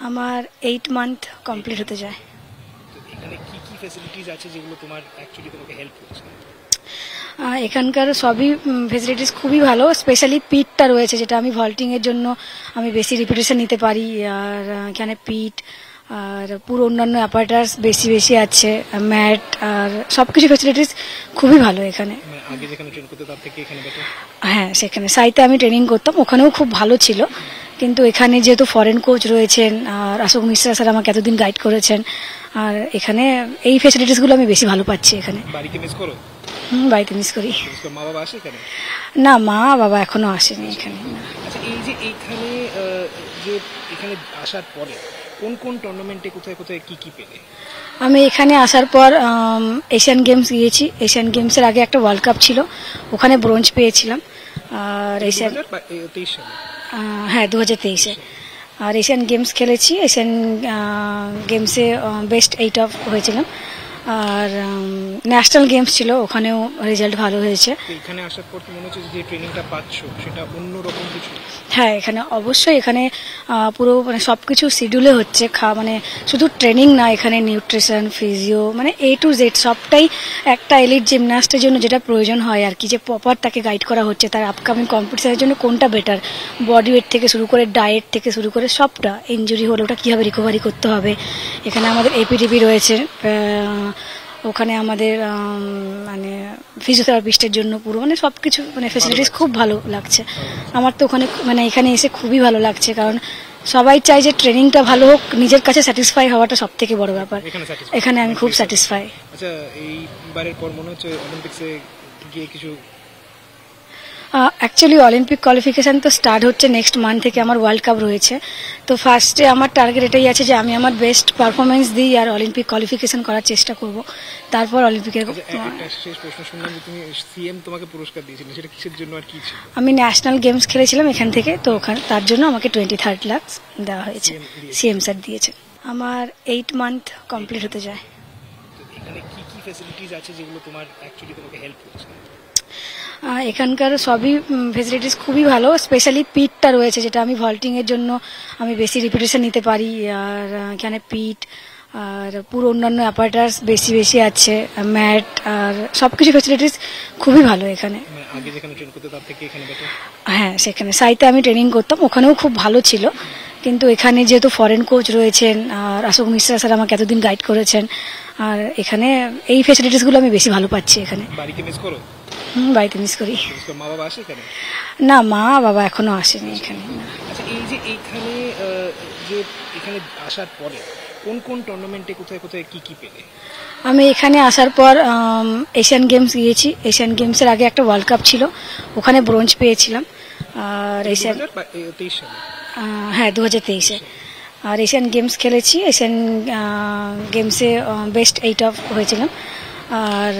আমার 8 month complete হতে যায়। তো এখানে কি কি ফ্যাসিলিটিস আছে যেগুলো তোমার অ্যাকচুয়ালি তোমাকে হেল্প করছে? এখানকার সবই ফেসিলিটিস খুবই ভালো, স্পেশালি পিটটা রয়েছে যেটা আমি ভল্টিংয়ের জন্য আমি বেশি রিপিটেশন নিতে পারি। আর এখানে পিট আর পুরো অন্যান্য অ্যাপারেটাস বেশি বেশি আছে, ম্যাট আর সব কিছু ফেসিলিটিস খুবই ভালো এখানে। আগে যেখানে ট্রেন করতে তার থেকে এখানে বেটার? হ্যাঁ, সেখানে সাইতে আমি ট্রেনিং করতাম, ওখানেও খুব ভালো ছিল, কিন্তু এখানে যেহেতু ফরেন কোচ রয়েছেন আর অশোক মিশ্রা স্যার আমাকে এতদিন গাইড করেছেন, আর এখানে এই ফেসিলিটিসগুলো আমি বেশি ভালো পাচ্ছি এখানে। বাড়িকে মিস করো? বাড়িতে মিস করি। মা বাবা আসে এখানে? না, মা বাবা এখনো আসেনি এখানে। আচ্ছা, এই যে এইখানে যে এখানে আসার পরে কোন কোন টুর্নামেন্টে কোথায় কোথায় কি কি পেলে? আমি এখানে আসার পর এশিয়ান গেমস গিয়েছি। এশিয়ান গেমসের আগে একটা ওয়ার্ল্ড কাপ ছিল, ওখানে ব্রোঞ্জ পেয়েছিলাম। আর এশিয়ান 2023 সালে? হ্যাঁ, 2023-এ। আর এশিয়ান গেমস খেলেছি, এশিয়ান গেমসে বেস্ট 8 অফ হয়েছিলাম। আর ন্যাশনাল গেমস ছিল, ওখানেও রেজাল্ট ভালো হয়েছে। এখানে আসার পর কি মনে হচ্ছে যে ট্রেনিংটা পাচ্ছ সেটা অন্যরকম কিছু? হ্যাঁ, এখানে অবশ্যই এখানে পুরো মানে সব কিছু শিডিউলে হচ্ছে, মানে শুধু ট্রেনিং না, এখানে নিউট্রিশন, ফিজিও, মানে A to Z সবটাই একটা এলিট জিমন্যাস্টের জন্য যেটা প্রয়োজন হয় আর কি, যে প্রপার তাকে গাইড করা হচ্ছে তার আপকামিং কম্পিটিশনের জন্য কোনটা বেটার, বডি ওয়েট থেকে শুরু করে ডায়েট থেকে শুরু করে সবটা, ইনজুরি হলে ওটা কীভাবে রিকভারি করতে হবে। এখানে আমাদের APTP রয়েছে, ওখানে আমাদের মানে ফিজিওথেরাপিস্টের জন্য পুরো মানে সব কিছু মানে ফেসিলিটিস খুব ভালো লাগছে আমার তো ওখানে, মানে এখানে এসে খুবই ভালো লাগছে, কারণ সবাই চায় যে ট্রেনিংটা ভালো হোক, নিজের কাছে স্যাটিসফাই হওয়াটা সব থেকে বড় ব্যাপার। এখানে আমি খুব স্যাটিসফাই। আচ্ছা, এইবারের পর মনে হচ্ছে অলিম্পিক্সে গিয়ে কিছু? অ্যাকচুয়ালি অলিম্পিক কোয়ালিফিকেশান তো স্টার্ট হচ্ছে নেক্সট মান্থ থেকে, আমার ওয়ার্ল্ড কাপ রয়েছে, তো ফার্স্টে আমার টার্গেট এটাই আছে যে আমি আমার বেস্ট পারফরমেন্স দিই আর অলিম্পিক কোয়ালিফিকেশান করার চেষ্টা করব, তারপর অলিম্পিকের। শেষ প্রশ্ন, শুনলাম যে তুমি সিএম তোমাকে পুরস্কার দিয়েছিলেন, সেটা কিসের জন্য আর কি ছিল? আমি ন্যাশনাল গেমস খেলেছিলাম এখান থেকে, তো ওখানে তার জন্য আমাকে 23 লাখ দেওয়া হয়েছে, সিএম স্যার দিয়েছে। আমার 8 মান্থ কমপ্লিট হতে যায়। এখানে কি কি ফ্যাসিলিটিস আছে যেগুলো তোমার অ্যাকচুয়ালি তোমাকে হেল্প করছে? এখানকার সবই ফেসিলিটিস খুবই ভালো, স্পেশালি পিটটা রয়েছে যেটা আমি ভল্টিংয়ের জন্য আমি বেশি রিপিটেশন নিতে পারি। আর এখানে পিট আর পুরো অন্যান্য অ্যাপারেটাস বেশি বেশি আছে, ম্যাট আর সব কিছু ফেসিলিটিস খুবই ভালো এখানে। আগে যেখানে ট্রেন করতে তার থেকে এখানে বেটার? হ্যাঁ, সেখানে সাইতে আমি ট্রেনিং করতাম, ওখানেও খুব ভালো ছিল, কিন্তু এখানে যেহেতু ফরেন কোচ রয়েছেন আর অশোক মিশ্রা স্যার আমাকে এতদিন গাইড করেছেন, আর এখানে এই ফেসিলিটিসগুলো আমি বেশি ভালো পাচ্ছি এখানে। বাড়িকে মিস করো? বাড়িতে মিস করি। মা বাবা আসে এখানে? না, মা বাবা এখনো আসেনি এখানে। আচ্ছা, এই যে এইখানে যে এখানে আসার পরে কোন কোন টুর্নামেন্টে কোথায় কোথায় কি কি পেলে? আমি এখানে আসার পর এশিয়ান গেমস গিয়েছি। এশিয়ান গেমসের আগে একটা ওয়ার্ল্ড কাপ ছিল, ওখানে ব্রোঞ্জ পেয়েছিলাম। আর এশিয়ান 2023 সালে? হ্যাঁ, 2023-এ। আর এশিয়ান গেমস খেলেছি, এশিয়ান গেমসে বেস্ট 8 অফ হয়েছিলাম। আর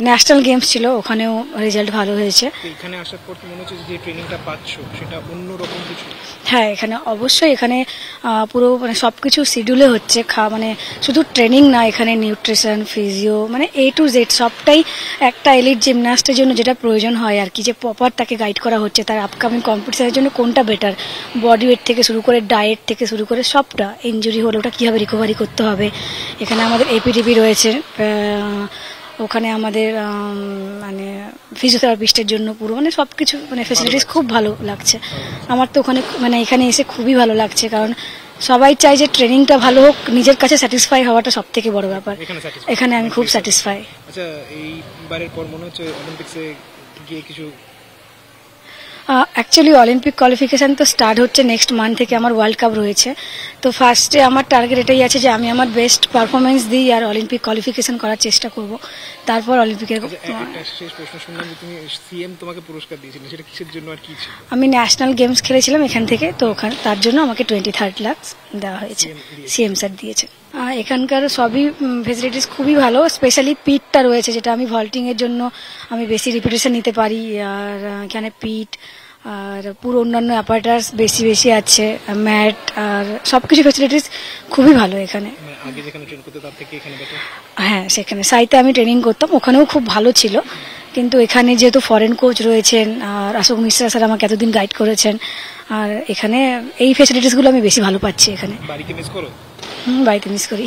ন্যাশনাল গেমস ছিল, ওখানেও রেজাল্ট ভালো হয়েছে। এখানে আসার পর কি মনে হচ্ছে যে ট্রেনিংটা পাচ্ছ সেটা অন্যরকম কিছু? হ্যাঁ, এখানে অবশ্যই এখানে পুরো মানে সব কিছু শিডিউলে হচ্ছে, মানে শুধু ট্রেনিং না, এখানে নিউট্রিশন, ফিজিও, মানে A to Z সবটাই একটা এলিট জিমন্যাস্টের জন্য যেটা প্রয়োজন হয় আর কি, যে প্রপার তাকে গাইড করা হচ্ছে তার আপকামিং কম্পিটিশনের জন্য কোনটা বেটার, বডি ওয়েট থেকে শুরু করে ডায়েট থেকে শুরু করে সবটা, ইনজুরি হলে ওটা কীভাবে রিকভারি করতে হবে। এখানে আমাদের APTP রয়েছে, ওখানে আমাদের মানে ফিজিওথেরাপিস্টের জন্য পুরো মানে সব কিছু মানে ফেসিলিটিস খুব ভালো লাগছে আমার তো ওখানে, মানে এখানে এসে খুবই ভালো লাগছে, কারণ সবাই চায় যে ট্রেনিংটা ভালো হোক, নিজের কাছে স্যাটিসফাই হওয়াটা সব থেকে বড় ব্যাপার। এখানে আমি খুব স্যাটিসফাই। আচ্ছা, এইবারের পর মনে হচ্ছে অলিম্পিক্সে গিয়ে কিছু? অ্যাকচুয়ালি অলিম্পিক কোয়ালিফিকেশান তো স্টার্ট হচ্ছে নেক্সট মান্থ থেকে, আমার ওয়ার্ল্ড কাপ রয়েছে, তো ফার্স্টে আমার টার্গেট এটাই আছে যে আমি আমার বেস্ট পারফরমেন্স দিই আর অলিম্পিক কোয়ালিফিকেশান করার চেষ্টা করব, তারপর অলিম্পিকের। শেষ প্রশ্ন, শুনলাম যে তুমি সিএম তোমাকে পুরস্কার দিয়েছিলেন, সেটা কিসের জন্য আর কি ছিল? আমি ন্যাশনাল গেমস খেলেছিলাম এখান থেকে, তো ওখানে তার জন্য আমাকে 23 লাখ দেওয়া হয়েছে, সিএম স্যার দিয়েছে। এখানকার সবই ফেসিলিটিস খুবই ভালো, স্পেশালি পিটটা রয়েছে যেটা আমি ভল্টিংয়ের জন্য আমি বেশি রিপিটেশন নিতে পারি। আর এখানে পিট আর পুরো অন্যান্য অ্যাপারেটাস বেশি বেশি আছে, ম্যাট আর সব কিছু ফেসিলিটিস খুবই ভালো এখানে। আগে যেখানে ট্রেন করতে তার থেকে এখানে বেটার? হ্যাঁ, সেখানে সাইতে আমি ট্রেনিং করতাম, ওখানেও খুব ভালো ছিল, কিন্তু এখানে যেহেতু ফরেন কোচ রয়েছেন আর অশোক মিশ্রা স্যার আমাকে এতদিন গাইড করেছেন, আর এখানে এই ফেসিলিটিসগুলো আমি বেশি ভালো পাচ্ছি এখানে। বাড়িতে মিস করো? বাড়িতে মিস করি।